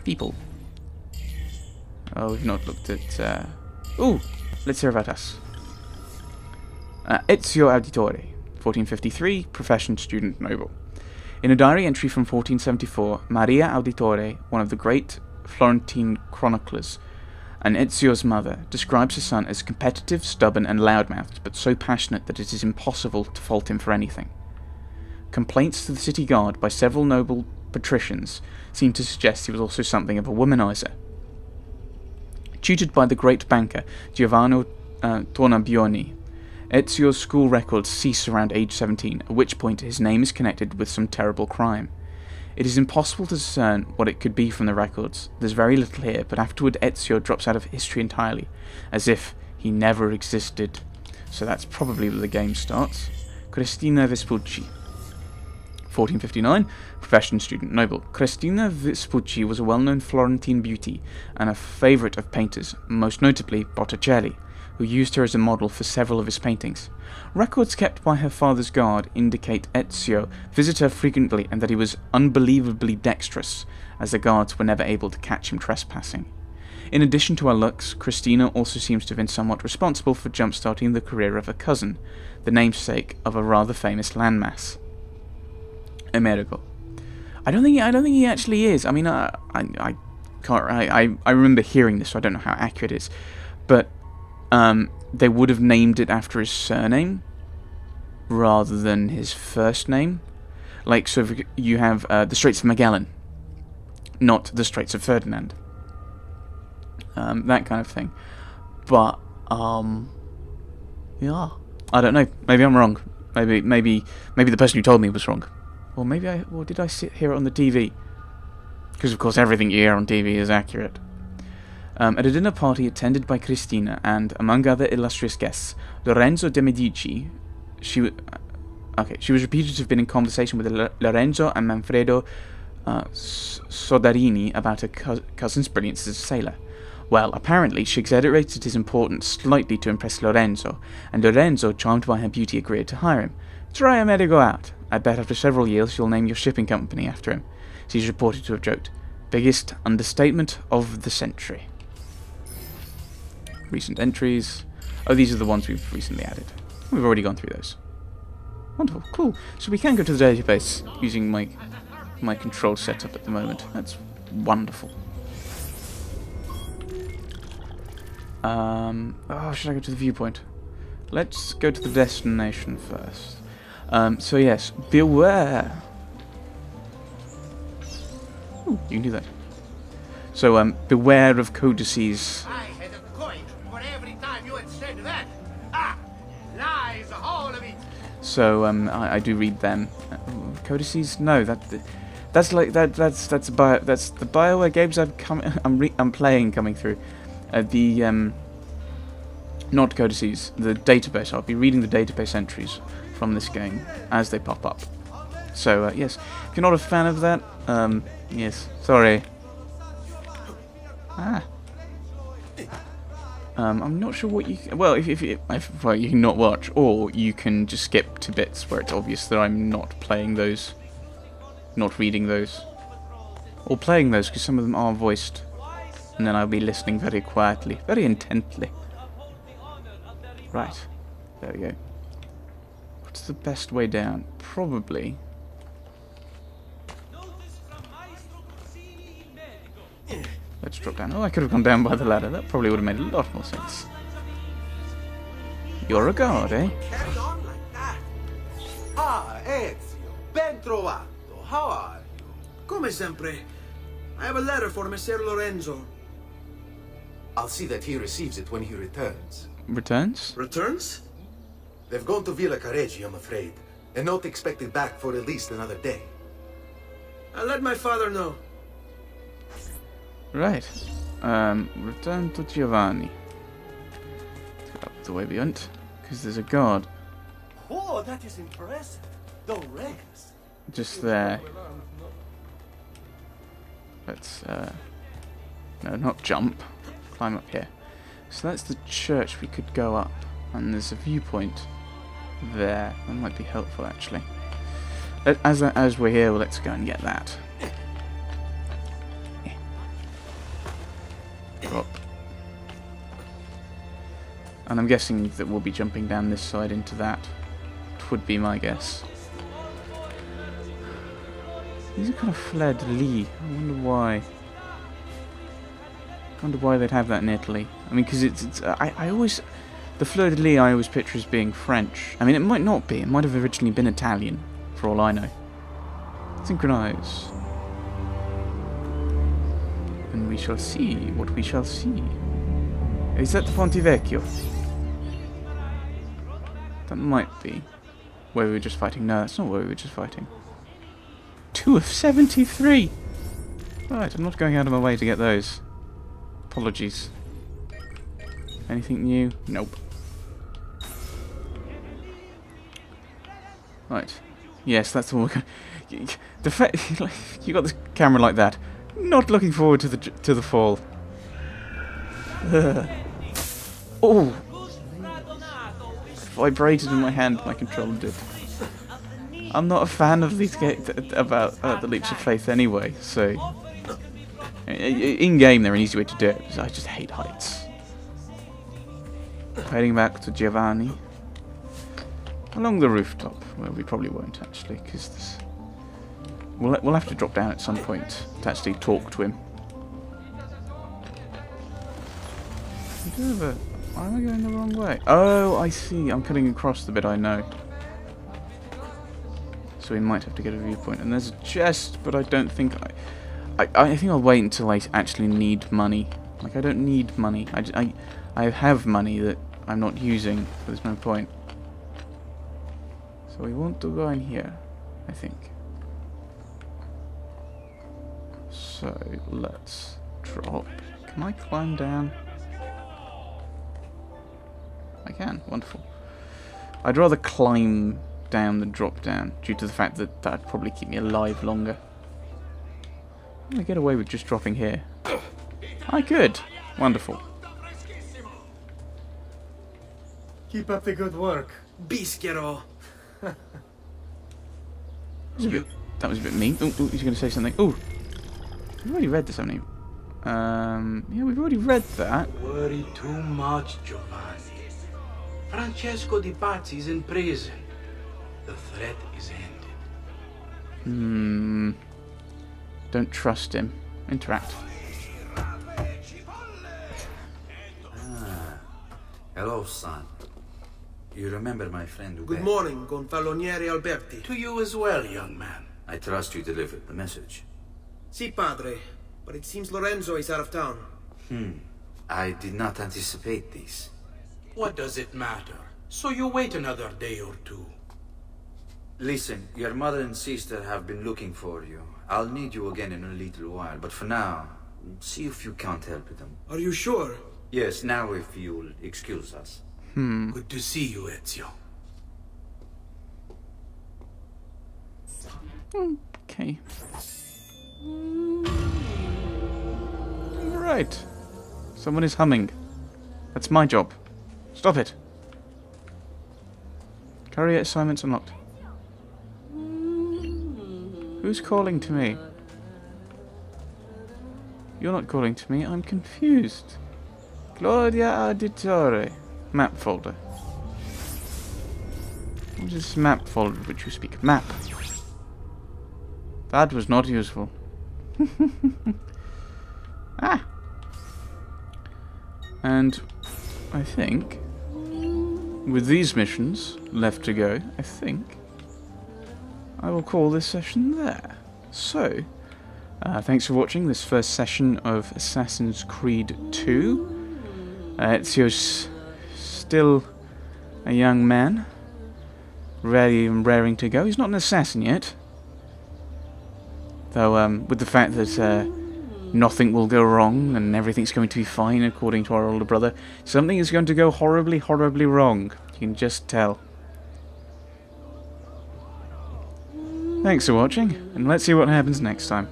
People. Oh, we've not looked at... Ooh! Let's hear about us. Ezio Auditore, 1453, profession student noble. In a diary entry from 1474, Maria Auditore, one of the great Florentine chroniclers, and Ezio's mother, describes her son as competitive, stubborn, and loudmouthed, but so passionate that it is impossible to fault him for anything. Complaints to the city guard by several noble patricians seem to suggest he was also something of a womanizer. Tutored by the great banker Giovanni Tornabuoni, Ezio's school records cease around age 17, at which point his name is connected with some terrible crime. It is impossible to discern what it could be from the records. There's very little here, but afterward Ezio drops out of history entirely, as if he never existed. So that's probably where the game starts. Cristina Vespucci, 1459, profession student noble. Cristina Vespucci was a well-known Florentine beauty and a favourite of painters, most notably Botticelli, who used her as a model for several of his paintings. Records kept by her father's guard indicate Ezio visited her frequently and that he was unbelievably dexterous, as the guards were never able to catch him trespassing. In addition to her looks, Cristina also seems to have been somewhat responsible for jump-starting the career of her cousin, the namesake of a rather famous landmass, Amerigo. I don't think he actually is. I mean, I remember hearing this, so I don't know how accurate it is, but they would have named it after his surname rather than his first name. Like, so if you have the Straits of Magellan, not the Straits of Ferdinand. That kind of thing. But yeah, I don't know. Maybe I'm wrong. Maybe the person who told me was wrong. Or or did I hear it on the TV? Because of course everything you hear on TV is accurate. At a dinner party attended by Cristina and, among other illustrious guests, Lorenzo de' Medici, she was reputed to have been in conversation with Lorenzo and Manfredo Soderini about her cousin's brilliance as a sailor. Well, apparently she exaggerated his importance slightly to impress Lorenzo, and Lorenzo, charmed by her beauty, agreed to hire him. Try Amerigo out. I bet after several years you'll name your shipping company after him. She's reported to have joked. Biggest understatement of the century. Recent entries. Oh, these are the ones we've recently added. We've already gone through those. Wonderful, cool. So we can go to the database using my control setup at the moment. That's wonderful. Oh, should I go to the viewpoint? Let's go to the destination first. So yes, beware. Ooh, you can do that. So beware of codices. I had a coin for every time you had said that. Ah, lies, all of it. So I do read them. Codices? No, that's the BioWare games I'm playing coming through. Not codices, the database. I'll be reading the database entries from this game as they pop up. So yes, if you're not a fan of that, yes, sorry. I'm not sure what you. Well, well, you can not watch, or you can just skip to bits where it's obvious that I'm not playing those, not reading those, or playing those because some of them are voiced, and then I'll be listening very quietly, very intently. Right, there we go. What's the best way down? Probably. Let's drop down. Oh, I could have gone down by the ladder. That probably would have made a lot more sense. You're a guard, eh? Carry on like that. Ah, Ezio, ben trovato. How are you? Come sempre. I have a letter for Messer Lorenzo. I'll see that he receives it when he returns. Returns? Returns? They've gone to Villa Careggi, I'm afraid, and not expected back for at least another day. I'll let my father know. Right. Return to Giovanni. Let's go up the way we went, because there's a guard Oh, that is impressive. The ranks. just there. Let's, no, not jump. Climb up here. So that's the church. We could go up, and there's a viewpoint there. That might be helpful, actually. As we're here, well, let's go and get that. Drop. And I'm guessing that we'll be jumping down this side into that. It would be my guess. These are kind of fleur-de-lis. I wonder why. I wonder why they'd have that in Italy. I mean, because I always... The fleur-de-lis I always picture as being French. I mean, it might not be. It might have originally been Italian, for all I know. Synchronize. And we shall see what we shall see. Is that the Ponte Vecchio? That might be where we were just fighting. No, that's not where we were just fighting. 2 of 73! Right, I'm not going out of my way to get those. Apologies. Anything new? Nope. Right. Yes, that's all we're going. The fact you got the camera like that. Not looking forward to the fall. Oh! Vibrated in my hand. My controller did. I'm not a fan of these about the leaps of faith anyway. So in game, they're an easy way to do it. Because I just hate heights. Heading back to Giovanni along the rooftop. Well, we probably won't actually, because we'll have to drop down at some point to actually talk to him. Why am I going the wrong way? Oh, I see. I'm cutting across the bit I know. So we might have to get a viewpoint. And there's a chest, but I don't think I think I'll wait until I actually need money. Like, I don't need money. I have money that I'm not using, but there's no point. So we want to go in here, I think. So let's drop. Can I climb down? I can. Wonderful. I'd rather climb down than drop down, due to the fact that that'd probably keep me alive longer. I'm gonna get away with just dropping here. I could. Wonderful. Keep up the good work. Bischero. That was a bit mean. Oh, he's going to say something. Oh, we've already read this, haven't we? Yeah, we've already read that. Worry too much, Giovanni. Francesco Di Pazzi is in prison. The threat is ended. Don't trust him. Interact. Hello, son. You remember my friend Uber? Good morning, Gonfaloniere Alberti. To you as well, young man. I trust you delivered the message. Si, padre. But it seems Lorenzo is out of town. I did not anticipate this. What does it matter? So you wait another day or two. Listen, your mother and sister have been looking for you. I'll need you again in a little while, but for now, see if you can't help them. Are you sure? Yes, now if you'll excuse us. Good to see you, Ezio. Okay. Right. Someone is humming. That's my job. Stop it. Career assignments unlocked. Who's calling to me? You're not calling to me. I'm confused. Claudia Auditore. Map folder. What is this map folder of which you speak? Map. That was not useful. Ah! And I think, with these missions left to go, I think I will call this session there. So, thanks for watching this first session of Assassin's Creed 2. Ezio's still a young man, ready and raring to go. He's not an assassin yet, though. With the fact that nothing will go wrong and everything's going to be fine, according to our older brother, something is going to go horribly, horribly wrong. You can just tell. Thanks for watching, and let's see what happens next time.